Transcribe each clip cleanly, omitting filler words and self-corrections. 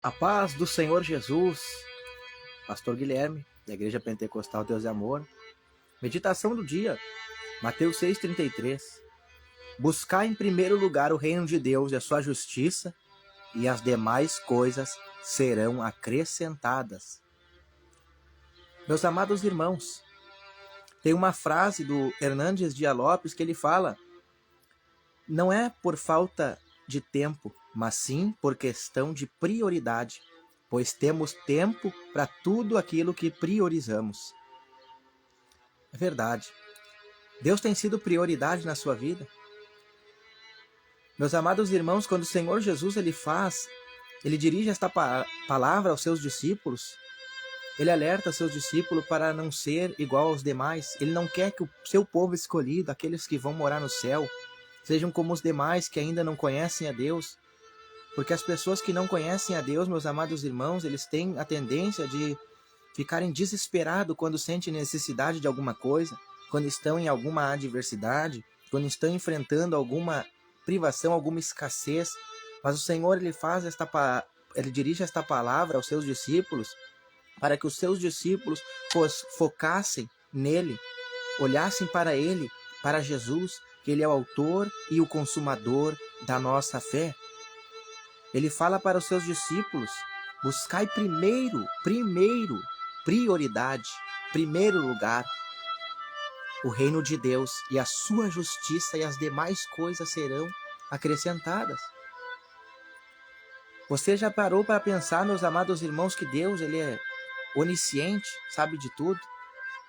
A paz do Senhor Jesus, Pastor Guilherme, da Igreja Pentecostal Deus e Amor. Meditação do dia, Mateus 6,33. Buscar em primeiro lugar o reino de Deus e a sua justiça, e as demais coisas serão acrescentadas. Meus amados irmãos, tem uma frase do Hernandes Dias Lopes que ele fala: não é por falta de tempo, mas sim por questão de prioridade, pois temos tempo para tudo aquilo que priorizamos. É verdade. Deus tem sido prioridade na sua vida? Meus amados irmãos, quando o Senhor Jesus ele dirige esta palavra aos seus discípulos, ele alerta seus discípulos para não ser igual aos demais. Ele não quer que o seu povo escolhido, aqueles que vão morar no céu, sejam como os demais que ainda não conhecem a Deus. Porque as pessoas que não conhecem a Deus, meus amados irmãos, eles têm a tendência de ficarem desesperados quando sentem necessidade de alguma coisa, quando estão em alguma adversidade, quando estão enfrentando alguma privação, alguma escassez. Mas o Senhor, ele dirige esta palavra aos seus discípulos para que os seus discípulos focassem nele, olhassem para ele, para Jesus, que ele é o autor e o consumador da nossa fé. Ele fala para os seus discípulos: buscai prioridade, primeiro lugar, o reino de Deus e a sua justiça, e as demais coisas serão acrescentadas. Você já parou para pensar, meus amados irmãos, que Deus, ele é onisciente, sabe de tudo,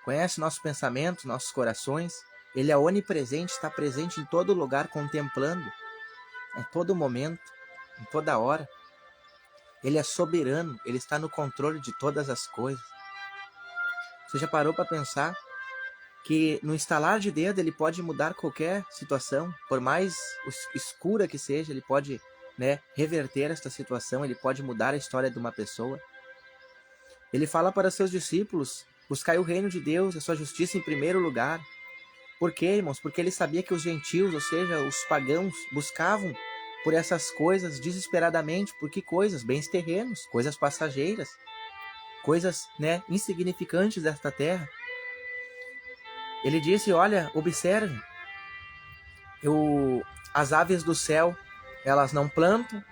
conhece nossos pensamentos, nossos corações, ele é onipresente, está presente em todo lugar, contemplando, em todo momento, em toda hora. Ele é soberano, ele está no controle de todas as coisas. Você já parou para pensar que no estalar de dedo ele pode mudar qualquer situação, por mais escura que seja, ele pode, reverter esta situação, ele pode mudar a história de uma pessoa. Ele fala para seus discípulos: buscai o reino de Deus e a sua justiça em primeiro lugar. Por quê, irmãos? Porque ele sabia que os gentios, ou seja, os pagãos, buscavam por essas coisas desesperadamente. Por que coisas? Bens terrenos, coisas passageiras, coisas, insignificantes desta terra. Ele disse: olha, observe, as aves do céu, elas não plantam,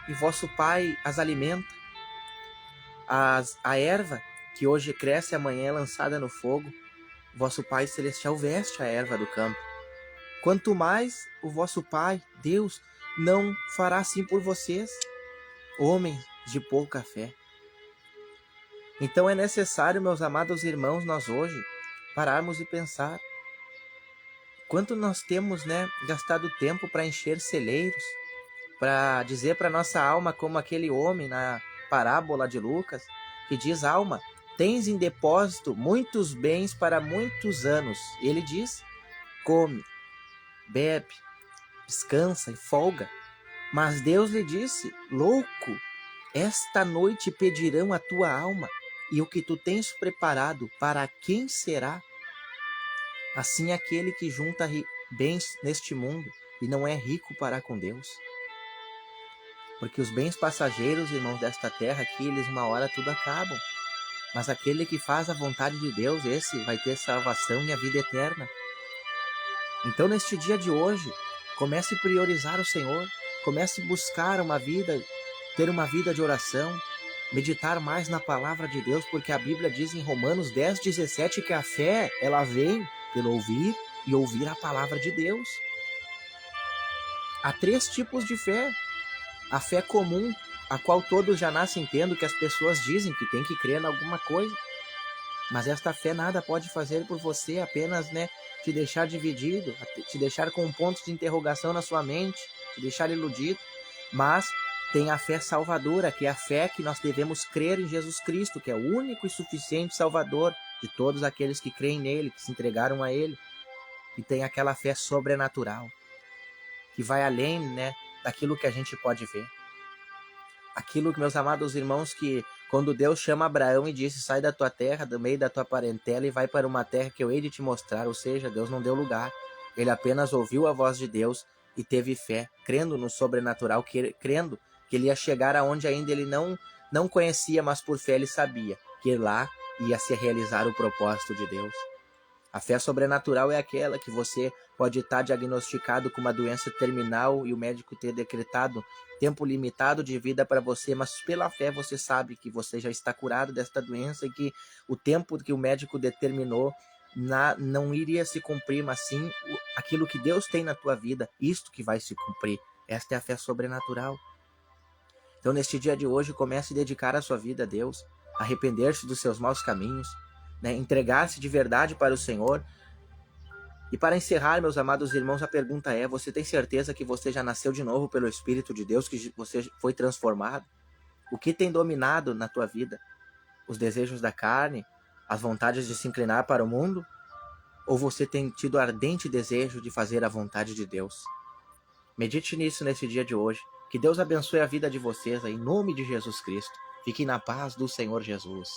e vosso Pai as alimenta. A erva que hoje cresce e amanhã é lançada no fogo, vosso Pai Celestial veste a erva do campo. Quanto mais o vosso Pai, Deus, não fará assim por vocês, homens de pouca fé. Então é necessário, meus amados irmãos, nós hoje pararmos e pensar quanto nós temos, gastado tempo para encher celeiros, para dizer para nossa alma, como aquele homem na parábola de Lucas, que diz: alma, tens em depósito muitos bens para muitos anos. E ele diz: come, bebe, descansa e folga. Mas Deus lhe disse: louco, esta noite pedirão a tua alma, e o que tu tens preparado, para quem será? Assim aquele que junta bens neste mundo e não é rico para com Deus. Porque os bens passageiros, irmãos, desta terra aqui, eles uma hora tudo acabam. Mas aquele que faz a vontade de Deus, esse vai ter salvação e a vida eterna. Então, neste dia de hoje, comece a priorizar o Senhor, comece a buscar uma vida, ter uma vida de oração, meditar mais na palavra de Deus, porque a Bíblia diz em Romanos 10:17 que a fé, ela vem pelo ouvir e ouvir a palavra de Deus. Há 3 tipos de fé. A fé comum, a qual todos já nascem tendo, que as pessoas dizem que tem que crer em alguma coisa. Mas esta fé nada pode fazer por você, apenas, te deixar dividido, te deixar com um ponto de interrogação na sua mente, te deixar iludido. Mas tem a fé salvadora, que é a fé que nós devemos crer em Jesus Cristo, que é o único e suficiente Salvador de todos aqueles que creem nele, que se entregaram a ele. E tem aquela fé sobrenatural, que vai além, daquilo que a gente pode ver. Aquilo que, meus amados irmãos, que quando Deus chama Abraão e disse: sai da tua terra, do meio da tua parentela, e vai para uma terra que eu hei de te mostrar. Ou seja, Deus não deu lugar. Ele apenas ouviu a voz de Deus e teve fé, crendo no sobrenatural, crendo que ele ia chegar aonde ainda ele não conhecia, mas por fé ele sabia que lá ia se realizar o propósito de Deus. A fé sobrenatural é aquela que você pode estar diagnosticado com uma doença terminal e o médico ter decretado tempo limitado de vida para você, mas pela fé você sabe que você já está curado desta doença e que o tempo que o médico determinou não iria se cumprir, mas sim aquilo que Deus tem na tua vida, isto que vai se cumprir. Esta é a fé sobrenatural. Então, neste dia de hoje, comece a dedicar a sua vida a Deus, arrepender-se dos seus maus caminhos, né? Entregar-se de verdade para o Senhor. E para encerrar, meus amados irmãos, a pergunta é: você tem certeza que você já nasceu de novo pelo Espírito de Deus, que você foi transformado? O que tem dominado na tua vida? Os desejos da carne? As vontades de se inclinar para o mundo? Ou você tem tido ardente desejo de fazer a vontade de Deus? Medite nisso nesse dia de hoje. Que Deus abençoe a vida de vocês, em nome de Jesus Cristo. Fiquem na paz do Senhor Jesus.